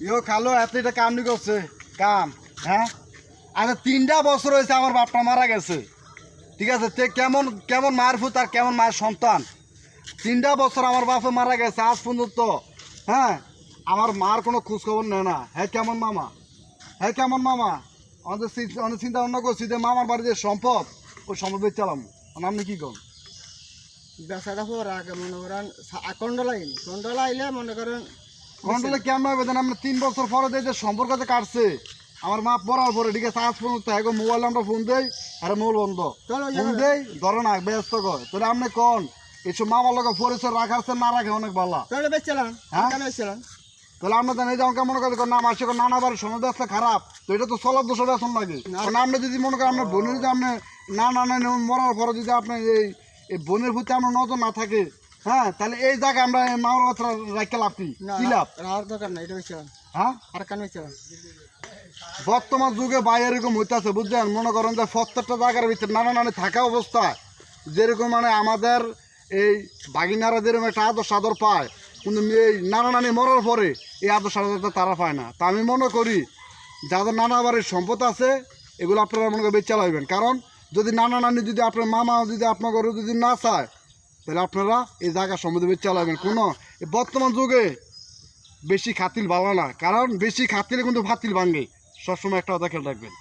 ইও খালো এত এটা কাম নি করছে কাম হ্যাঁ আচ্ছা 3টা বছর হয়েছে আমার বাপটা মারা গেছে ঠিক আছে তে কেমন কেমন মায়ের ফুত আর কেমন মায়ের সন্তান 3টা বছর আমার বাপে মারা গেছে আজ পর্যন্ত হ্যাঁ আমার মার কোনো খোঁজ খবর নেয় না হ্যাঁ কেমন মামা হ্যাঁ কেমন মামা অনেক চিন্তা ভাবনা করছি যে মামার বাড়িতে সম্পদ ওই সম্পদ চালাম আপনি কি করেন বেচাটা পর আগে মনে করেন কন্ডলা আইলে মনে করেন কন্ট্রোলে কেমন হবে দেন আমরা 3 বছর পরে দিয়ে যে সম্পর্কতে কাটছে আমার মা পড়ার পরে ঠিক আছে আজ পর্যন্ত এখন মোবাইল আমরা ফোন দেই আর মোবাইল বন্ধ ফোন দেই ধরে না ব্যস্ত কয় তাহলে আপনি কোন এইসব মামার লোক পরিচয় রাখাচ্ছে না রাখে অনেক ভালো তাহলে বেচছিলাম হ্যাঁ? বেচছিলাম তাহলে আমরা জানি যে আমাকে মনে করি না মাসে নানা বাড়ির সময় ব্যস্ত খারাপ তো এটা তো চলার দোষ বেতন লাগে কারণ আপনি যদি মনে করেন আপনার বোনের যদি আপনি না মরার পরে যদি আপনার এই বোনের প্রতি আপনার নজর না থাকে হ্যাঁ তাহলে এই জায়গায় আমরা মামার কথা রাখতে লাভ কি লাভ আর দরকার নাই এটা বেচছিলাম হ্যাঁ আর কেন বেচছিলাম বর্তমান যুগে বাইরে এরকম হইতেছে বুঝছেন মনে করেন যে প্রত্যেকটা জায়গার ভিতরে নানা নানি থাকা অবস্থায় যেরকম মানে আমাদের এই বাগিনারা যেরকম একটা আদর সাদর পায় কিন্তু এই নানা নানি মরার পরে এই আদর সাদরটা তারা পায় না তা আমি মনে করি যাদের নানা বাড়ির সম্পদ আছে এগুলো আপনারা মনে করে বেচা লাগবেন কারণ যদি নানা নানি যদি আপনার মামা যদি আপনার ঘরে যদি না চায় তাহলে আপনারা এই জায়গার সম্পদে বেচা লাগবেন কোনো বর্তমান যুগে বেশি খাতিল ভালো না কারণ বেশি খাতিলে কিন্তু ফাতিল ভাঙে সবসময় একটা কথা খেয়াল রাখবেন